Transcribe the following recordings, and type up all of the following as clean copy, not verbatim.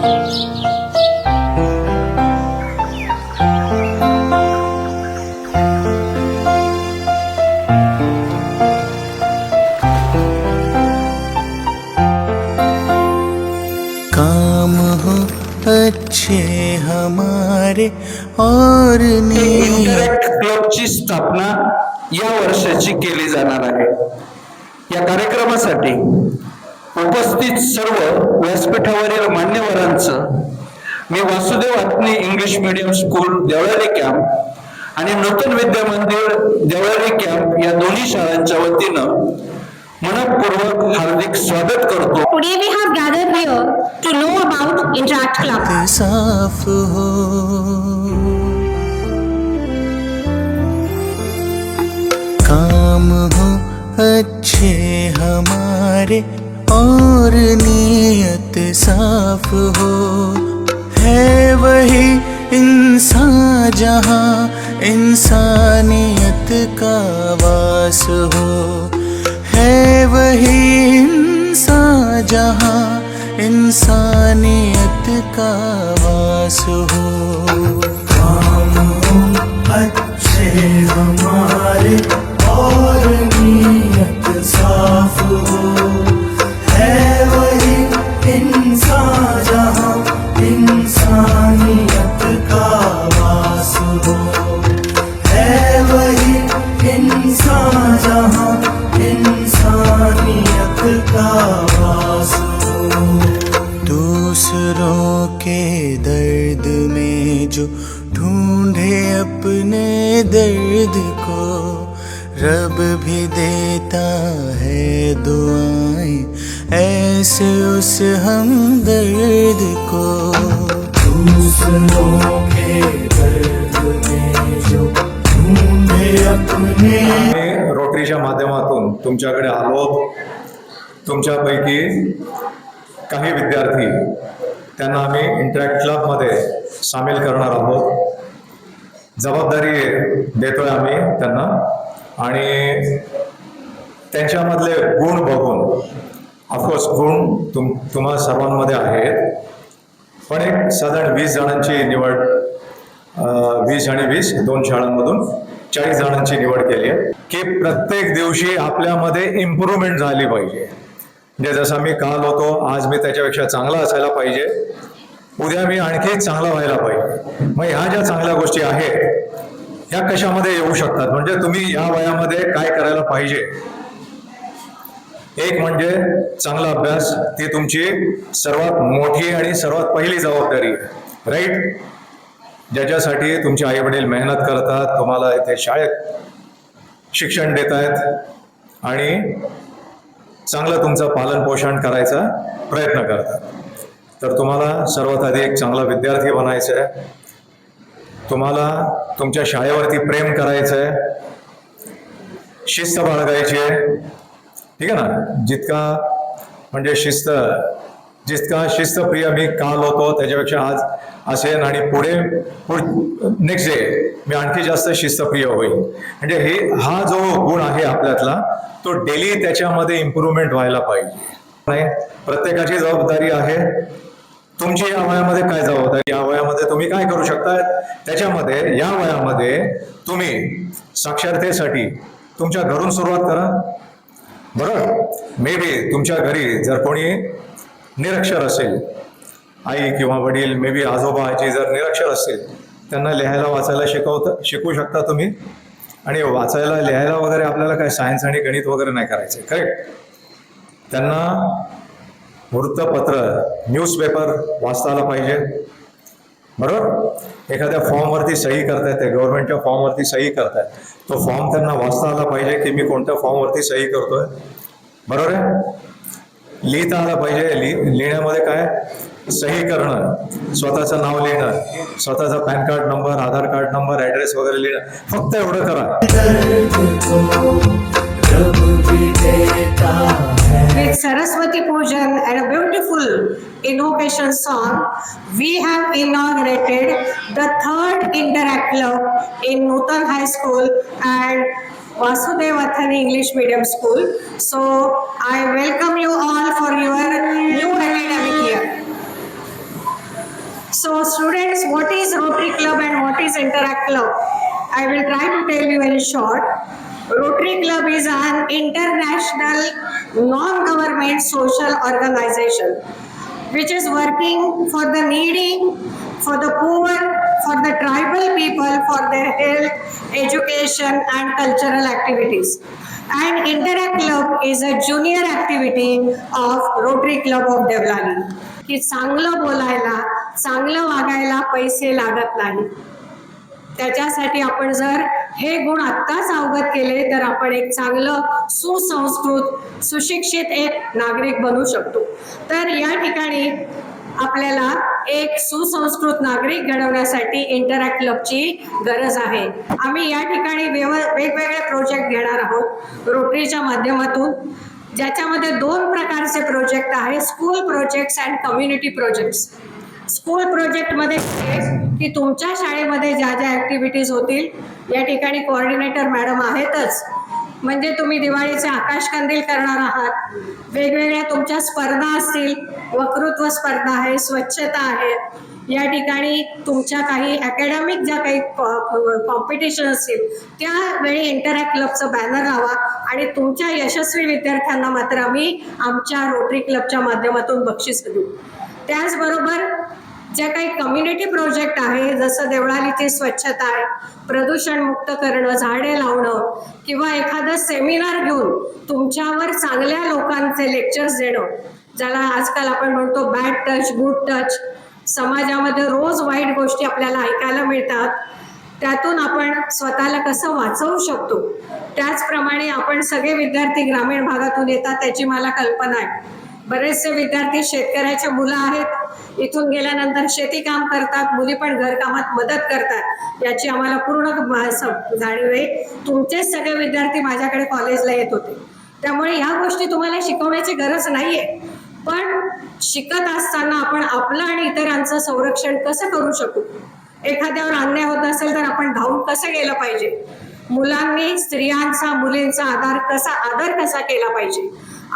काम हो अच्छे हमारे और इंटरॅक्ट क्लबची स्थापना या वर्षाची केली जाणार आहे। या कार्यक्रमासाठी उपस्थित सर्व व्यासपीठावरील मान्यवरांचं मी Vasudev Vatni English medium school Deolali camp आणि नूतन विद्या मंदिर देवळाली कॅम्प या दोन्ही शाळांच्या वतीनं मनपूर्वक हार्दिक स्वागत करतो। Today we have gathered here to know about Interact Club. साफ हो काम हो अच्छे हमारे और नीयत साफ हो है वही इंसान जहाँ इंसानियत का वास हो है वही इंसान जहाँ इंसानियत का वास हो। काम हो अच्छे हमारे और नीयत साफ हो है वही इंसान जहाँ इंसानियत का वास हो है वही इंसान जहाँ इंसानियत का वास हो। दूसरों के दर्द में जो ढूंढे अपने दर्द को रब भी देता है दुआएं ऐसे उस हमदर्द को। दूसरों के दर्द में जो ढूंढे अपने रोटरीच्या माध्यमातून तुमच्याकडे आलो। तुमच्यापैकी काही विद्यार्थी त्यांना आम्ही इंटरॅक्ट क्लबमध्ये सामील करणार आहोत। जबाबदारी देतोय आम्ही त्यांना आणि त्यांच्यामधले गुण बघून ऑफकोर्स गुण तुम्हा सर्वांमध्ये आहेत, पण एक साधारण 20 जणांची निवड 20 आणि 20 दोन शाळांमधून 40 जणांची निवड केली आहे की प्रत्येक दिवशी आपल्यामध्ये इम्प्रूव्हमेंट झाली पाहिजे। म्हणजे जसं मी काल होतो आज मी त्याच्यापेक्षा चांगला असायला पाहिजे, उद्या मी आणखी चांगला व्हायला पाहिजे। मग ह्या ज्या चांगल्या गोष्टी आहेत ह्या कशामध्ये येऊ शकतात, म्हणजे तुम्ही या वयामध्ये काय करायला पाहिजे। एक म्हणजे चांगला अभ्यास, ती तुमची सर्वात मोठी आणि सर्वात पहिली जबाबदारी आहे, राईट। ज्याच्यासाठी तुमचे आई वडील मेहनत करतात, तुम्हाला इथे शाळेत शिक्षण देत आहेत आणि चांगलं तुमचं पालन पोषण करायचा प्रयत्न करतात। तर तुम्हाला सर्वात आधी एक चांगला विद्यार्थी बनायचं आहे, तुम्हाला तुमच्या शाळेवरती प्रेम करायचं आहे, शिस्त बाळगायची आहे, ठीक आहे ना। म्हणजे जितका शिस्तप्रिय मी काल होतो त्याच्यापेक्षा आज असेल आणि पुढे नेक्स्ट डे मी आणखी जास्त शिस्तप्रिय होईल। म्हणजे हा जो गुण आहे आपल्यातला तो डेली त्याच्यामध्ये इम्प्रूव्हमेंट व्हायला पाहिजे। प्रत्येकाची जबाबदारी आहे। तुमची या वयामध्ये काय जबाबदारी, या वयामध्ये तुम्ही काय करू शकता, त्याच्यामध्ये या वयामध्ये तुम्ही साक्षरतेसाठी तुमच्या घरून सुरुवात करा, बरोबर। मे बी तुमच्या घरी जर कोणी निरक्षर असेल, आई किंवा वडील, मे बी आजोबा आजी जर निरक्षर असतील, त्यांना लिहायला वाचायला शिकवू शकता तुम्ही। आणि वाचायला लिहायला वगैरे आपल्याला काय सायन्स आणि गणित वगैरे नाही करायचे, करेक्ट। त्यांना वृत्तपत्र न्यूजपेपर वाचता आला पाहिजे, बरोबर। एखाद्या फॉर्मवरती सही करतायत, ते गव्हर्नमेंटच्या फॉर्मवरती सही करतायत, तो फॉर्म त्यांना वाचता आला पाहिजे की मी कोणत्या फॉर्मवरती सही करतोय, बरोबर आहे। लिहिता आला पाहिजे, लिहिण्यामध्ये काय सही करणं, स्वतःचं नाव लिहिणं, स्वतःचा पॅन कार्ड नंबर, आधार कार्ड नंबर, ऍड्रेस वगैरे लिहिणं, फक्त एवढं करा। With Saraswati Pujan and a beautiful invocation song, we have inaugurated the third Interact Club in Nutan High School and Vasudev Vathani English Medium School. So I welcome you all for your new academic year. Club, I will try to tell you in short. Rotary Club is an international non-government social organization which is working for the needy, for the poor, for the tribal people, for their health, education and cultural activities. And Interact Club is a junior activity of Rotary Club of Devlani. की चांगलं बोलायला, चांगलं वागायला पैसे लागत नाही. त्याच्यासाठी आपण जर हे गुण आत्ताच अवगत केले तर आपण एक चांगलं सुसंस्कृत सुशिक्षित एक नागरिक बनू शकतो. तर या ठिकाणी आपल्याला एक सुसंस्कृत नागरिक घडवण्यासाठी इंटरॅक्ट क्लबची गरज आहे. आम्ही या ठिकाणी वेगवेगळे प्रोजेक्ट घेणार आहोत रोटरीच्या माध्यमातून, ज्याच्यामध्ये 2 प्रकारचे प्रोजेक्ट आहेत, school projects and community projects. School प्रोजेक्टमध्ये की तुमच्या शाळेमध्ये ज्या ज्या ॲक्टिव्हिटीज होतील, या ठिकाणी कोऑर्डिनेटर मॅडम आहेतच, म्हणजे तुम्ही दिवाळीचे आकाशकंदील करणार आहात, वेगवेगळ्या तुमच्या स्पर्धा असतील, वक्तृत्व स्पर्धा आहे, स्वच्छता आहे, या ठिकाणी तुमच्या काही अकॅडमिक ज्या काही कॉम्पिटिशन असतील त्यावेळी इंटरॅक्ट क्लबचं बॅनर लावा आणि तुमच्या यशस्वी विद्यार्थ्यांना मात्र आम्ही आमच्या रोटरी क्लबच्या माध्यमातून बक्षीस देऊ. त्याचबरोबर ज्या काही कम्युनिटी प्रोजेक्ट आहे, जसं देवळालीची स्वच्छता आहे, प्रदूषण मुक्त करणं, झाडे लावणं किंवा एखादं सेमिनार घेऊन तुमच्यावर चांगल्या लोकांचे लेक्चर्स देणं, ज्याला आजकाल आपण म्हणतो बॅड टच गुड टच. समाजामध्ये रोज वाईट गोष्टी आपल्याला ऐकायला मिळतात, त्यातून आपण स्वतःला कसं वाचवू शकतो. त्याचप्रमाणे आपण सगळे विद्यार्थी ग्रामीण भागातून येतात, त्याची मला कल्पना आहे. बरेचसे विद्यार्थी शेतकऱ्याचे मुलं आहेत, इथून गेल्यानंतर शेती काम करतात, मुली पण घरकामात मदत करतात, याची आम्हाला पूर्ण जाणीव आहे. तुमचेच सगळे विद्यार्थी माझ्याकडे कॉलेजला येत होते, त्यामुळे ह्या गोष्टी तुम्हाला शिकवण्याची गरज नाहीये. पण शिकत असताना आपण आपलं आणि इतरांचं संरक्षण कसं करू शकू, एखाद्यावर अन्याय होत असेल तर आपण धावून कसं गेलं पाहिजे, मुलांनी स्त्रियांचा मुलींचा आदर कसा केला पाहिजे,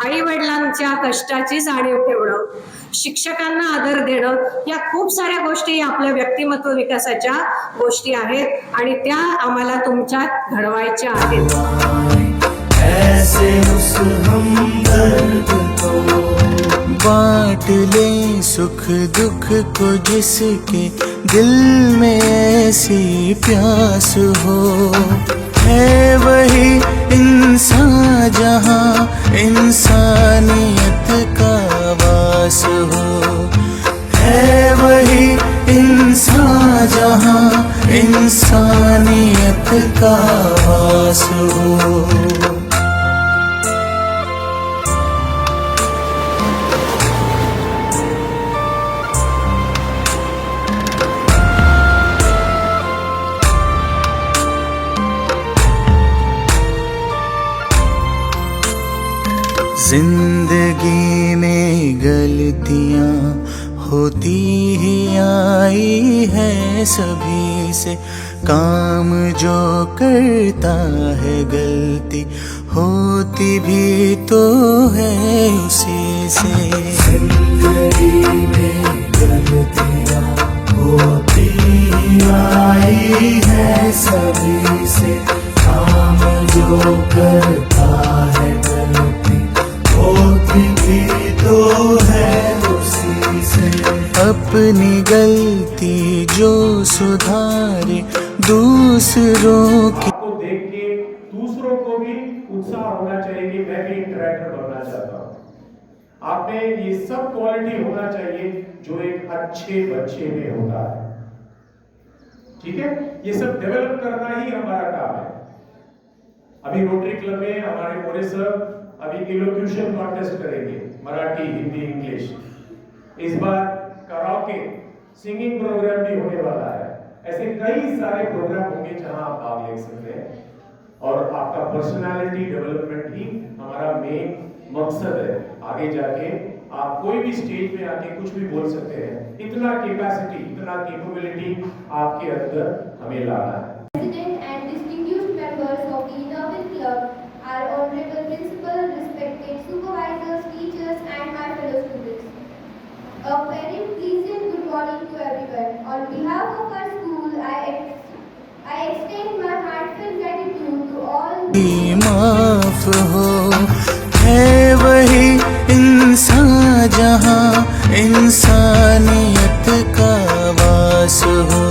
आई वडिलांच्या कष्टाची जाणीव ठेवणं, शिक्षकांना आदर देणं, या खूप साऱ्या गोष्टी आपल्या व्यक्तिमत्व विकासाच्या गोष्टी आहेत आणि त्या आम्हाला तुमच्यात घडवायच्या आहेत. ऐसे उस हमदर्द को बांट ले सुख दुख को, जिसके दिल में ऐसी प्यास हो. है वही इंसान जहाँ इंसानियत का वास हो. है वही इंसान जहाँ इंसानियत का वास हो. जिंदगी में गलतियाँ होती ही आई है सभी से, काम जो करता है गलती होती भी तो है उसी से. जिंदगी में गलतियाँ होती ही आई है सभी से, काम जो करता है गलती होती भी तो है उसी से. अपनी गलती जो सुधारे दूसरों की. आपको देख के दूसरों को भी उत्साह होना चाहिए कि मैं भी इंटरैक्टर बनना चाहता हूँ. आप में ये सब क्वालिटी होना चाहिए जो एक अच्छे बच्चे में होता है. ठीक है, ये सब डेवलप करना ही हमारा काम है. अभी रोटरी क्लब में हमारे मोरे सर अभी इलोक्यूशन कॉन्टेस्ट करेंगे, मराठी हिंदी इंग्लिश. इस बार कराओके सिंगिंग प्रोग्राम भी होने वाला है. ऐसे कई सारे प्रोग्राम होंगे जहां आप भाग ले सकते हैं और आपका पर्सनालिटी डेवलपमेंट ही हमारा मेन मकसद है. आगे जाके आप कोई भी स्टेज में आके कुछ भी बोल सकते हैं. इतना कैपेसिटी, इतना कैपेबिलिटी आपके अंदर हमें लाना है. President and distinguished members of the Innovative Club, our honorable principal, respected supervisors, teachers, and my fellow students. A very pleasant good morning to everyone. On behalf of our school, I माफ हो। है वही इंसान जहाँ इंसानियत का वास हो।